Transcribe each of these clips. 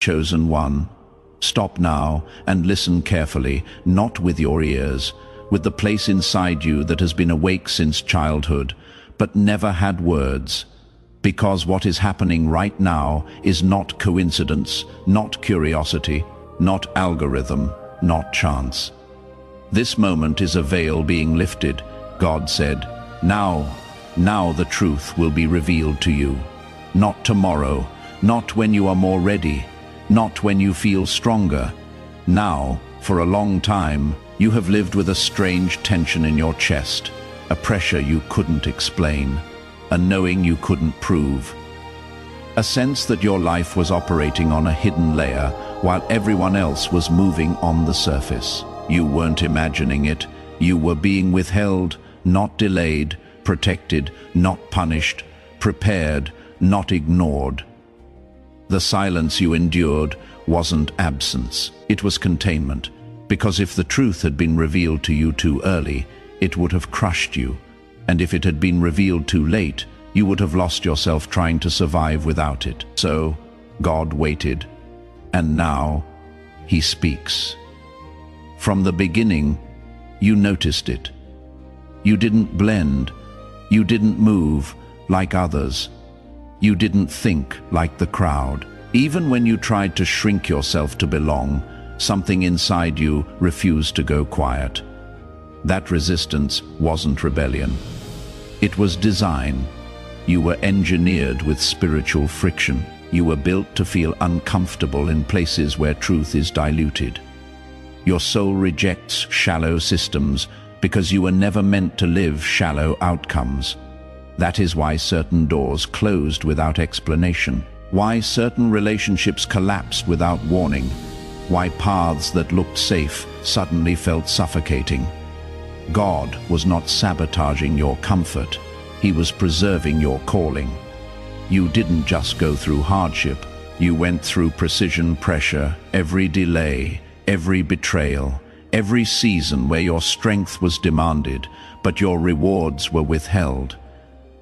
Chosen one, stop now and listen carefully, not with your ears, with the place inside you that has been awake since childhood, but never had words. Because what is happening right now is not coincidence, not curiosity, not algorithm, not chance. This moment is a veil being lifted. God said, now the truth will be revealed to you. Not tomorrow, not when you are more ready, not when you feel stronger. Now, for a long time, you have lived with a strange tension in your chest, a pressure you couldn't explain, a knowing you couldn't prove. A sense that your life was operating on a hidden layer while everyone else was moving on the surface. You weren't imagining it. You were being withheld, not delayed, protected, not punished, prepared, not ignored. The silence you endured wasn't absence, it was containment, because if the truth had been revealed to you too early, it would have crushed you, and if it had been revealed too late, you would have lost yourself trying to survive without it. So, God waited, and now, He speaks. From the beginning, you noticed it. You didn't blend, you didn't move like others. You didn't think like the crowd. Even when you tried to shrink yourself to belong, something inside you refused to go quiet. That resistance wasn't rebellion. It was design. You were engineered with spiritual friction. You were built to feel uncomfortable in places where truth is diluted. Your soul rejects shallow systems because you were never meant to live shallow outcomes. That is why certain doors closed without explanation, why certain relationships collapsed without warning, why paths that looked safe suddenly felt suffocating. God was not sabotaging your comfort, He was preserving your calling. You didn't just go through hardship, you went through precision pressure, every delay, every betrayal, every season where your strength was demanded, but your rewards were withheld.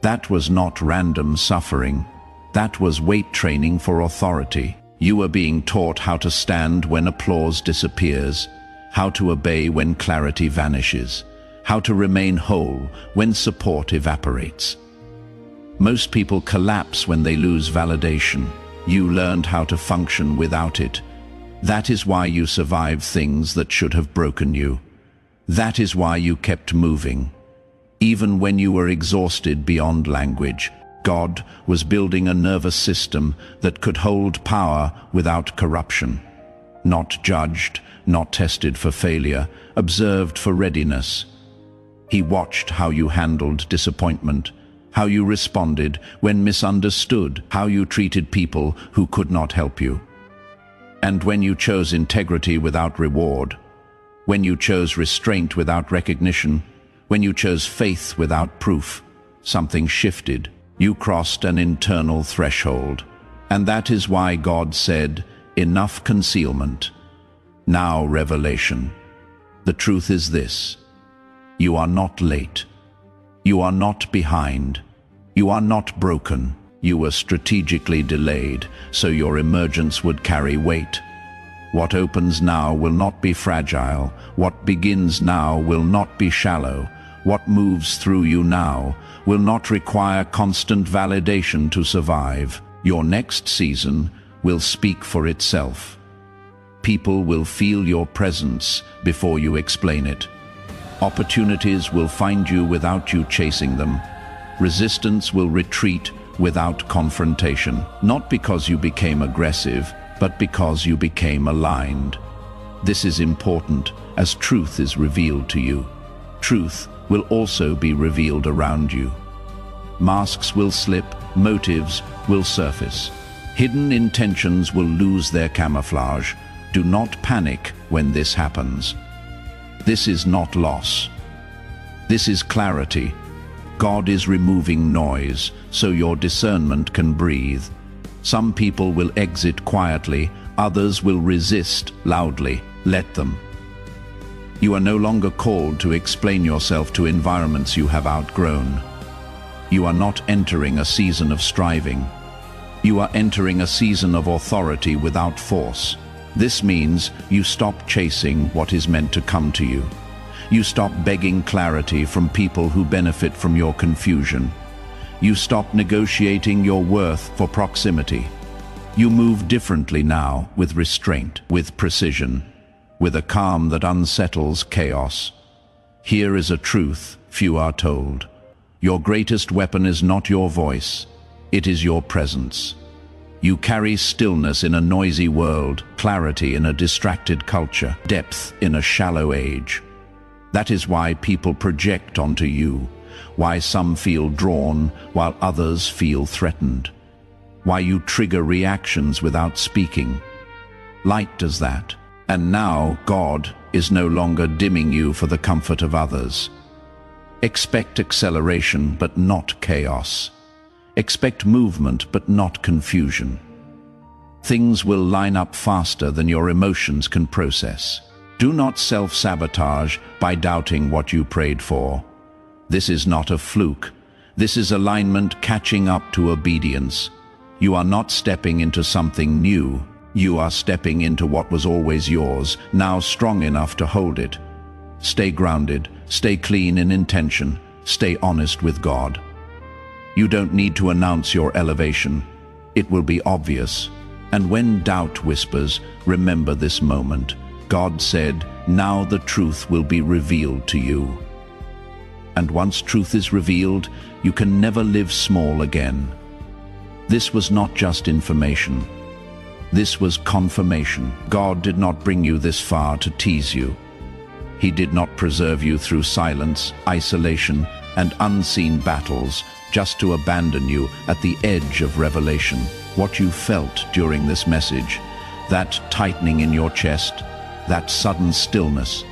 That was not random suffering. That was weight training for authority. You were being taught how to stand when applause disappears, how to obey when clarity vanishes, how to remain whole when support evaporates. Most people collapse when they lose validation. You learned how to function without it. That is why you survived things that should have broken you. That is why you kept moving. Even when you were exhausted beyond language, God was building a nervous system that could hold power without corruption. Not judged, not tested for failure, observed for readiness. He watched how you handled disappointment, how you responded when misunderstood, how you treated people who could not help you. And when you chose integrity without reward, when you chose restraint without recognition, when you chose faith without proof, something shifted. You crossed an internal threshold. And that is why God said, enough concealment. Now revelation. The truth is this. You are not late. You are not behind. You are not broken. You were strategically delayed, so your emergence would carry weight. What opens now will not be fragile. What begins now will not be shallow. What moves through you now will not require constant validation to survive. Your next season will speak for itself. People will feel your presence before you explain it. Opportunities will find you without you chasing them. Resistance will retreat without confrontation, not because you became aggressive, but because you became aligned. This is important as truth is revealed to you. Truth will also be revealed around you. Masks will slip, motives will surface. Hidden intentions will lose their camouflage. Do not panic when this happens. This is not loss. This is clarity. God is removing noise so your discernment can breathe. Some people will exit quietly, others will resist loudly. Let them. You are no longer called to explain yourself to environments you have outgrown. You are not entering a season of striving. You are entering a season of authority without force. This means you stop chasing what is meant to come to you. You stop begging clarity from people who benefit from your confusion. You stop negotiating your worth for proximity. You move differently now, with restraint, with precision, with a calm that unsettles chaos. Here is a truth few are told. Your greatest weapon is not your voice, it is your presence. You carry stillness in a noisy world, clarity in a distracted culture, depth in a shallow age. That is why people project onto you, why some feel drawn while others feel threatened, why you trigger reactions without speaking. Light does that. And now God is no longer dimming you for the comfort of others. Expect acceleration, but not chaos. Expect movement, but not confusion. Things will line up faster than your emotions can process. Do not self-sabotage by doubting what you prayed for. This is not a fluke. This is alignment catching up to obedience. You are not stepping into something new. You are stepping into what was always yours, now strong enough to hold it. Stay grounded, stay clean in intention, stay honest with God. You don't need to announce your elevation. It will be obvious. And when doubt whispers, remember this moment. God said, now the truth will be revealed to you. And once truth is revealed, you can never live small again. This was not just information. This was confirmation. God did not bring you this far to tease you. He did not preserve you through silence, isolation, and unseen battles just to abandon you at the edge of revelation. What you felt during this message, that tightening in your chest, that sudden stillness,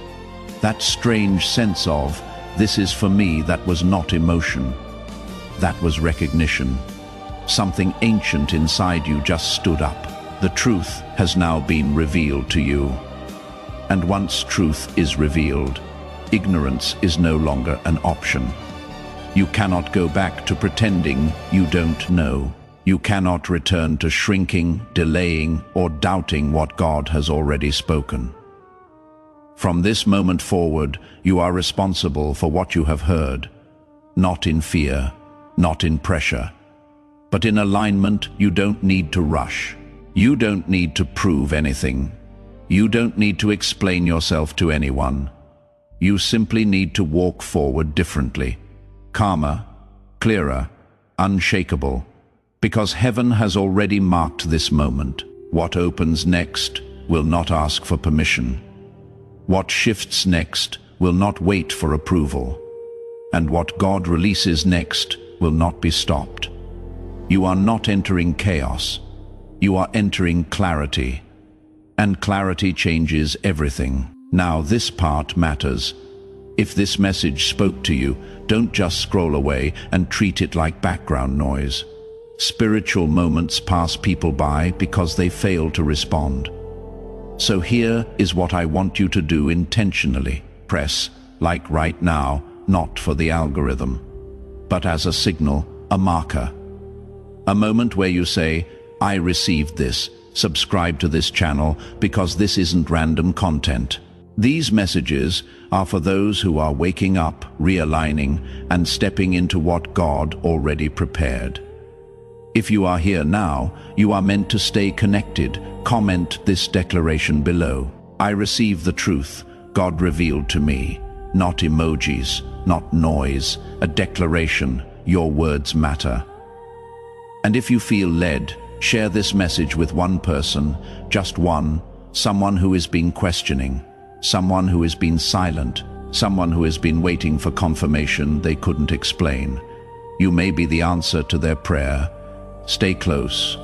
that strange sense of, this is for me, that was not emotion. That was recognition. Something ancient inside you just stood up. The truth has now been revealed to you. And once truth is revealed, ignorance is no longer an option. You cannot go back to pretending you don't know. You cannot return to shrinking, delaying, or doubting what God has already spoken. From this moment forward, you are responsible for what you have heard, not in fear, not in pressure, but in alignment. You don't need to rush. You don't need to prove anything. You don't need to explain yourself to anyone. You simply need to walk forward differently, calmer, clearer, unshakable, because heaven has already marked this moment. What opens next will not ask for permission. What shifts next will not wait for approval. And what God releases next will not be stopped. You are not entering chaos. You are entering clarity. And clarity changes everything. Now this part matters. If this message spoke to you, don't just scroll away and treat it like background noise. Spiritual moments pass people by because they fail to respond. So here is what I want you to do intentionally. Press, like right now, not for the algorithm, but as a signal, a marker. A moment where you say, I received this. Subscribe to this channel because this isn't random content. These messages are for those who are waking up, realigning, and stepping into what God already prepared. If you are here now, you are meant to stay connected. Comment this declaration below. I receive the truth God revealed to me. Not emojis, not noise, a declaration. Your words matter. And if you feel led, share this message with one person, just one, someone who has been questioning, someone who has been silent, someone who has been waiting for confirmation they couldn't explain. You may be the answer to their prayer. Stay close.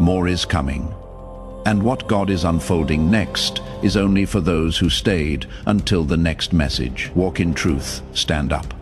More is coming. And what God is unfolding next is only for those who stayed until the next message. Walk in truth. Stand up.